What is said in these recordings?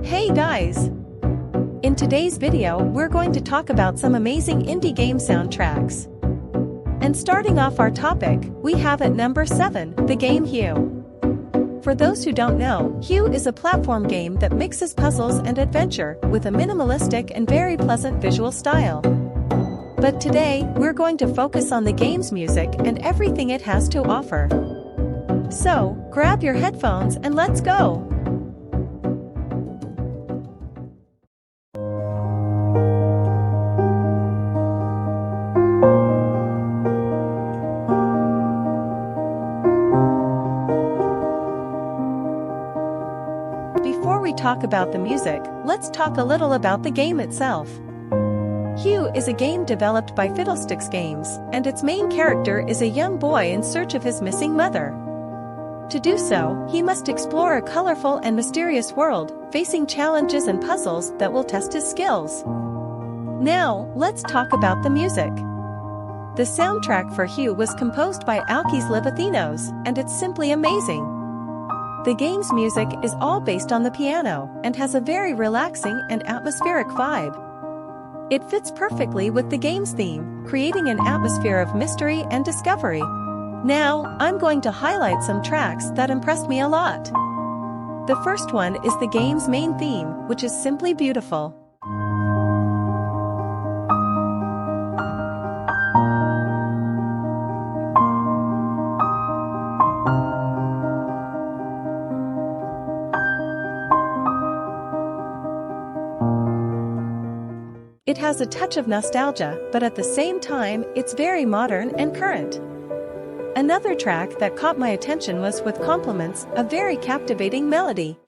Hey guys! In today's video, we're going to talk about some amazing indie game soundtracks. And starting off our topic, we have at number 7, the game Hue. For those who don't know, Hue is a platform game that mixes puzzles and adventure with a minimalistic and very pleasant visual style. But today, we're going to focus on the game's music and everything it has to offer. So, grab your headphones and let's go! Before we talk about the music, let's talk a little about the game itself. Hue is a game developed by Fiddlesticks Games, and its main character is a young boy in search of his missing mother. To do so, he must explore a colorful and mysterious world, facing challenges and puzzles that will test his skills. Now, let's talk about the music. The soundtrack for Hue was composed by Alkis Livathinos, and it's simply amazing. The game's music is all based on the piano, and has a very relaxing and atmospheric vibe. It fits perfectly with the game's theme, creating an atmosphere of mystery and discovery. Now, I'm going to highlight some tracks that impressed me a lot. The first one is the game's main theme, which is simply beautiful. It has a touch of nostalgia, but at the same time, it's very modern and current. Another track that caught my attention was With Compliments, a very captivating melody.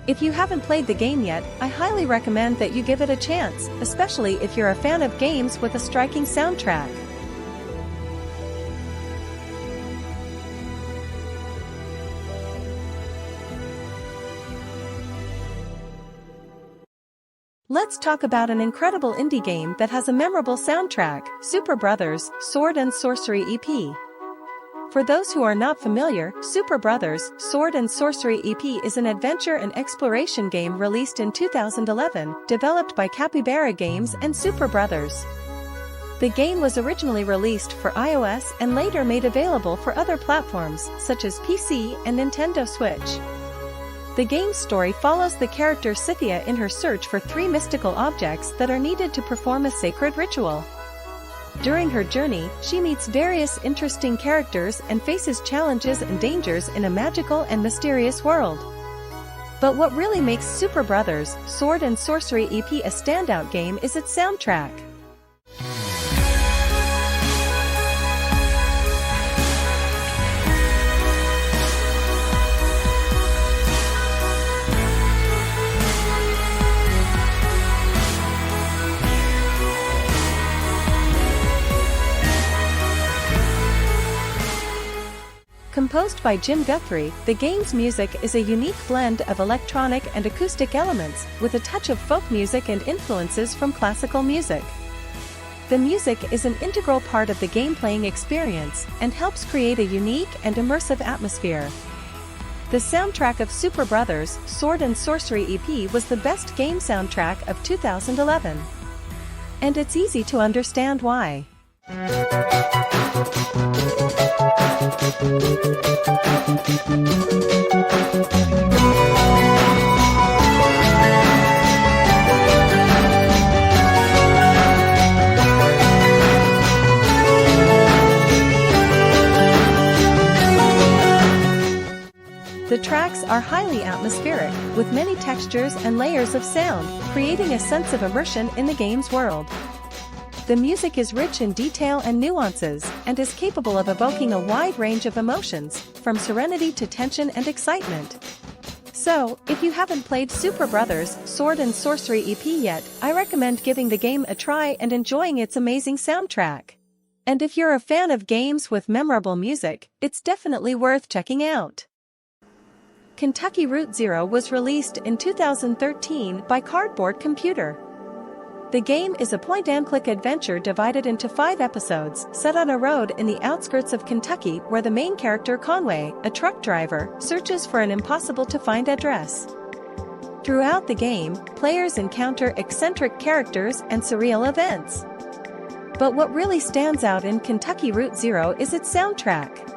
If you haven't played the game yet, I highly recommend that you give it a chance, especially if you're a fan of games with a striking soundtrack. Let's talk about an incredible indie game that has a memorable soundtrack, Super Brothers, Sword and Sworcery EP. For those who are not familiar, Super Brothers, Sword and Sworcery EP is an adventure and exploration game released in 2011, developed by Capybara Games and Super Brothers. The game was originally released for iOS and later made available for other platforms, such as PC and Nintendo Switch. The game's story follows the character Scythia in her search for 3 mystical objects that are needed to perform a sacred ritual. During her journey, she meets various interesting characters and faces challenges and dangers in a magical and mysterious world. But what really makes Super Brothers, Sword and Sworcery EP a standout game is its soundtrack. Composed by Jim Guthrie, the game's music is a unique blend of electronic and acoustic elements, with a touch of folk music and influences from classical music. The music is an integral part of the game-playing experience, and helps create a unique and immersive atmosphere. The soundtrack of Super Brothers, Sword and Sworcery EP was the best game soundtrack of 2011. And it's easy to understand why. The tracks are highly atmospheric, with many textures and layers of sound, creating a sense of immersion in the game's world. The music is rich in detail and nuances, and is capable of evoking a wide range of emotions, from serenity to tension and excitement. So, if you haven't played Super Brothers, Sword and Sworcery EP yet, I recommend giving the game a try and enjoying its amazing soundtrack. And if you're a fan of games with memorable music, it's definitely worth checking out. Kentucky Route Zero was released in 2013 by Cardboard Computer. The game is a point-and-click adventure divided into 5 episodes, set on a road in the outskirts of Kentucky where the main character Conway, a truck driver, searches for an impossible-to-find address. Throughout the game, players encounter eccentric characters and surreal events. But what really stands out in Kentucky Route Zero is its soundtrack.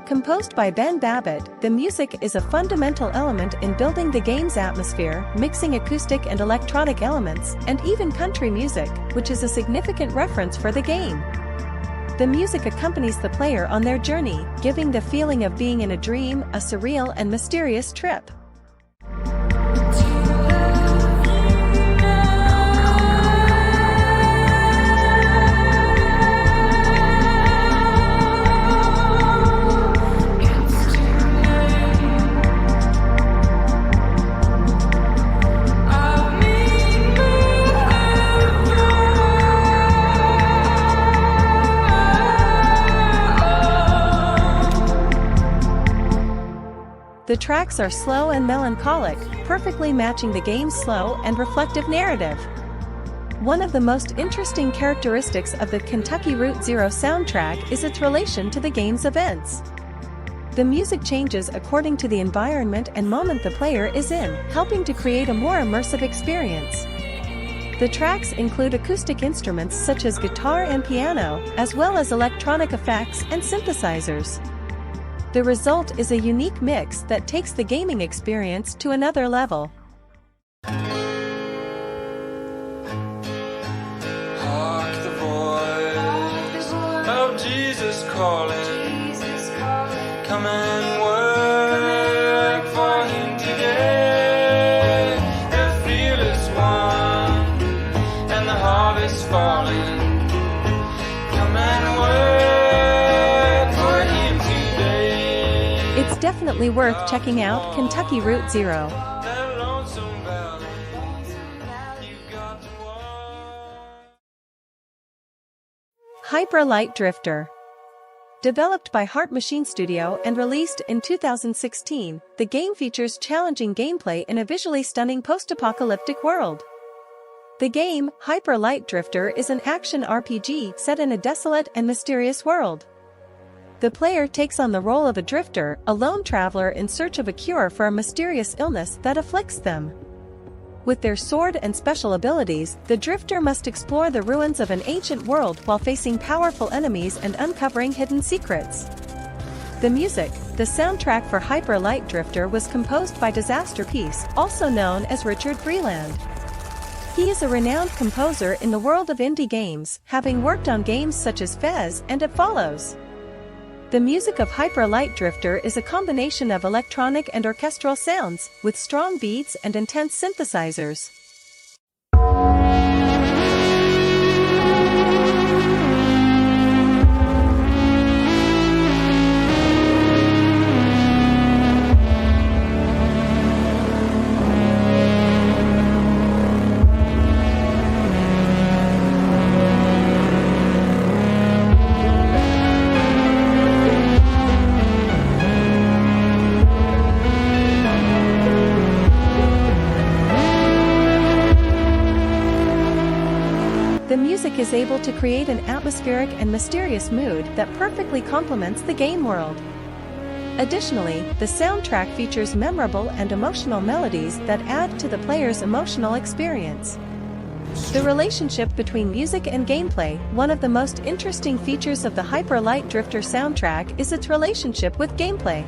Composed by Ben Babbitt, the music is a fundamental element in building the game's atmosphere, mixing acoustic and electronic elements, and even country music, which is a significant reference for the game. The music accompanies the player on their journey, giving the feeling of being in a dream, a surreal and mysterious trip. The tracks are slow and melancholic, perfectly matching the game's slow and reflective narrative. One of the most interesting characteristics of the Kentucky Route Zero soundtrack is its relation to the game's events. The music changes according to the environment and moment the player is in, helping to create a more immersive experience. The tracks include acoustic instruments such as guitar and piano, as well as electronic effects and synthesizers. The result is a unique mix that takes the gaming experience to another level. Hark the voice of Jesus calling. Come and work for Him today. The field is won and the harvest falling. Come and work for Him today. It's definitely worth checking out Kentucky Route Zero. That lonesome valley, you got to walk. Hyper Light Drifter. Developed by Heart Machine Studio and released in 2016, the game features challenging gameplay in a visually stunning post-apocalyptic world. The game, Hyper Light Drifter, is an action RPG set in a desolate and mysterious world. The player takes on the role of a drifter, a lone traveler in search of a cure for a mysterious illness that afflicts them. With their sword and special abilities, the drifter must explore the ruins of an ancient world while facing powerful enemies and uncovering hidden secrets. The music, the soundtrack for Hyper Light Drifter, was composed by Disaster Peace, also known as Richard Breland. He is a renowned composer in the world of indie games, having worked on games such as Fez and It Follows. The music of Hyper Light Drifter is a combination of electronic and orchestral sounds, with strong beats and intense synthesizers. The music is able to create an atmospheric and mysterious mood that perfectly complements the game world. Additionally, the soundtrack features memorable and emotional melodies that add to the player's emotional experience. The relationship between music and gameplay, one of the most interesting features of the Hyper Light Drifter soundtrack, is its relationship with gameplay.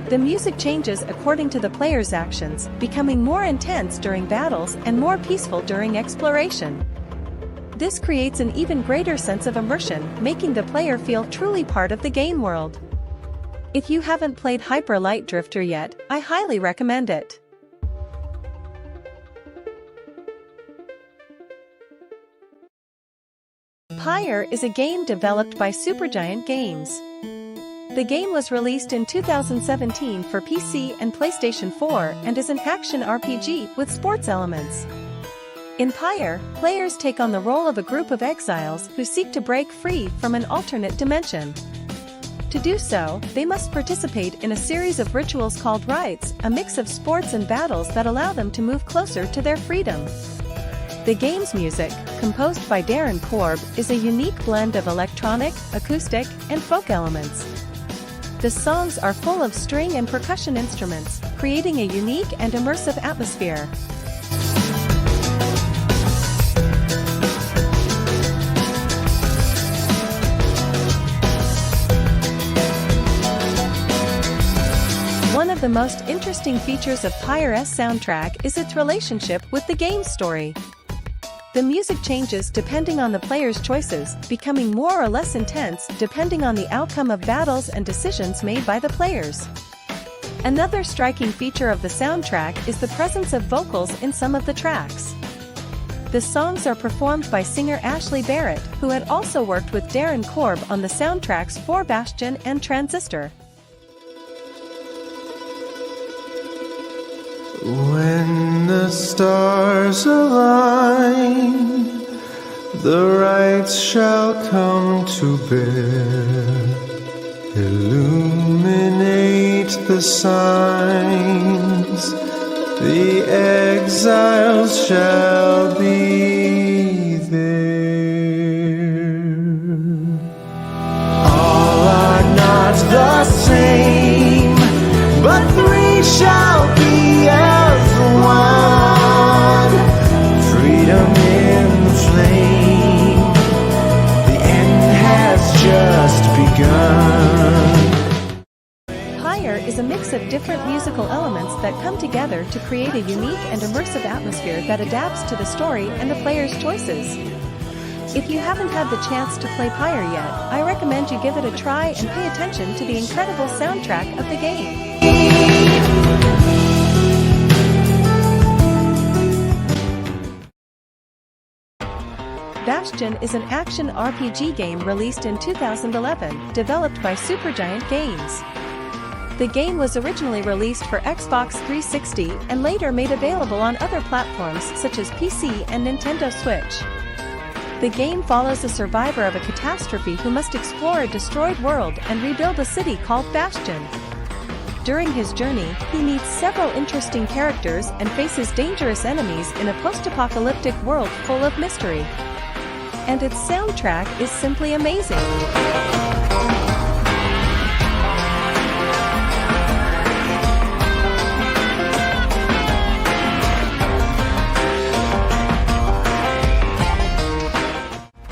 The music changes according to the player's actions, becoming more intense during battles and more peaceful during exploration. This creates an even greater sense of immersion, making the player feel truly part of the game world. If you haven't played Hyper Light Drifter yet, I highly recommend it. Pyre is a game developed by Supergiant Games. The game was released in 2017 for PC and PlayStation 4 and is an action RPG with sports elements. In Pyre, players take on the role of a group of exiles who seek to break free from an alternate dimension. To do so, they must participate in a series of rituals called rites, a mix of sports and battles that allow them to move closer to their freedom. The game's music, composed by Darren Korb, is a unique blend of electronic, acoustic, and folk elements. The songs are full of string and percussion instruments, creating a unique and immersive atmosphere. One of the most interesting features of Pyre's soundtrack is its relationship with the game's story. The music changes depending on the player's choices, becoming more or less intense depending on the outcome of battles and decisions made by the players. Another striking feature of the soundtrack is the presence of vocals in some of the tracks. The songs are performed by singer Ashley Barrett, who had also worked with Darren Korb on the soundtracks for Bastion and Transistor. When the stars align, the rights shall come to bear. Illuminate the signs, the exiles shall be there. All are not the same, but three shall be as one. Freedom in the flame, the end has just begun. Pyre is a mix of different musical elements that come together to create a unique and immersive atmosphere that adapts to the story and the player's choices. If you haven't had the chance to play Pyre yet, I recommend you give it a try and pay attention to the incredible soundtrack of the game. Bastion is an action RPG game released in 2011, developed by Supergiant Games. The game was originally released for Xbox 360 and later made available on other platforms such as PC and Nintendo Switch. The game follows a survivor of a catastrophe who must explore a destroyed world and rebuild a city called Bastion. During his journey, he meets several interesting characters and faces dangerous enemies in a post-apocalyptic world full of mystery. And its soundtrack is simply amazing.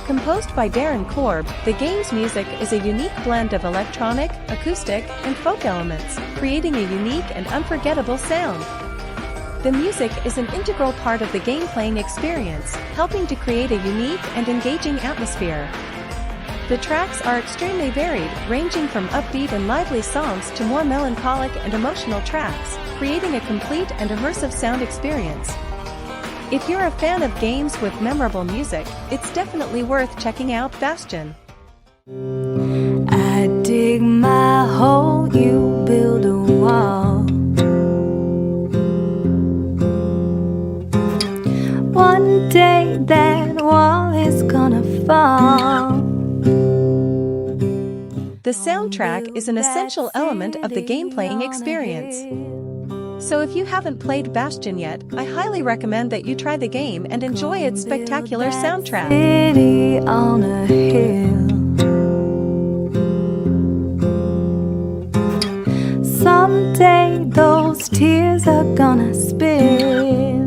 Composed by Darren Korb, the game's music is a unique blend of electronic, acoustic, and folk elements, creating a unique and unforgettable sound. The music is an integral part of the game-playing experience, helping to create a unique and engaging atmosphere. The tracks are extremely varied, ranging from upbeat and lively songs to more melancholic and emotional tracks, creating a complete and immersive sound experience. If you're a fan of games with memorable music, it's definitely worth checking out Bastion. I dig my hole, you build a wall. One day that wall is gonna fall. The soundtrack is an essential element of the game-playing experience. So if you haven't played Bastion yet, I highly recommend that you try the game and enjoy its spectacular soundtrack. City on a hill. Someday those tears are gonna spill.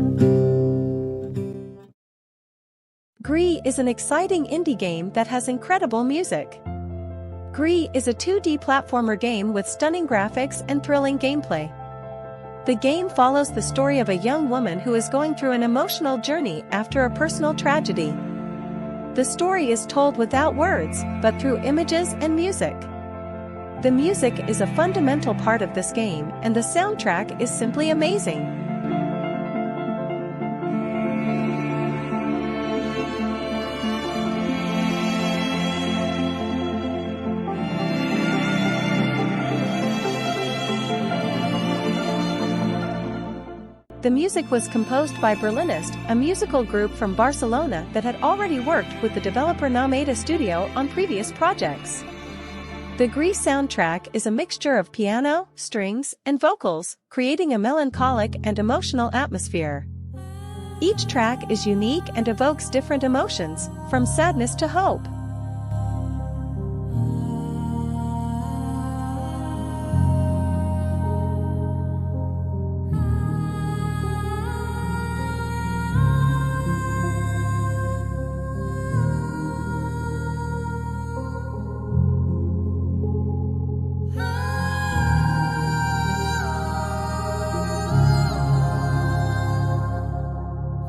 Gris is an exciting indie game that has incredible music. Gris is a 2D platformer game with stunning graphics and thrilling gameplay. The game follows the story of a young woman who is going through an emotional journey after a personal tragedy. The story is told without words, but through images and music. The music is a fundamental part of this game, and the soundtrack is simply amazing. The music was composed by Berlinist, a musical group from Barcelona that had already worked with the developer Nameda Studio on previous projects. The Gris soundtrack is a mixture of piano, strings, and vocals, creating a melancholic and emotional atmosphere. Each track is unique and evokes different emotions, from sadness to hope.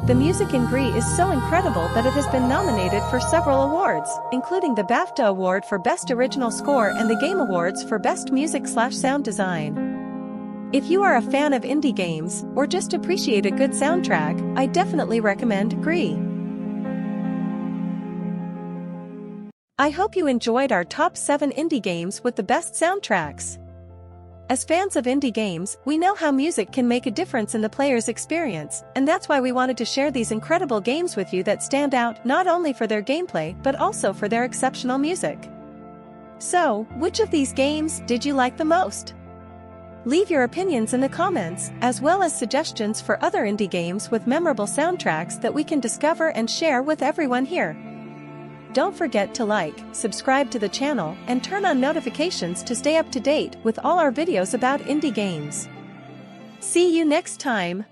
The music in Gris is so incredible that it has been nominated for several awards, including the BAFTA Award for Best Original Score and the Game Awards for Best Music/Sound Design. If you are a fan of indie games, or just appreciate a good soundtrack, I definitely recommend Gris. I hope you enjoyed our top 7 indie games with the best soundtracks. As fans of indie games, we know how music can make a difference in the player's experience, and that's why we wanted to share these incredible games with you that stand out not only for their gameplay but also for their exceptional music. So, which of these games did you like the most? Leave your opinions in the comments, as well as suggestions for other indie games with memorable soundtracks that we can discover and share with everyone here. Don't forget to like, subscribe to the channel, and turn on notifications to stay up to date with all our videos about indie games. See you next time!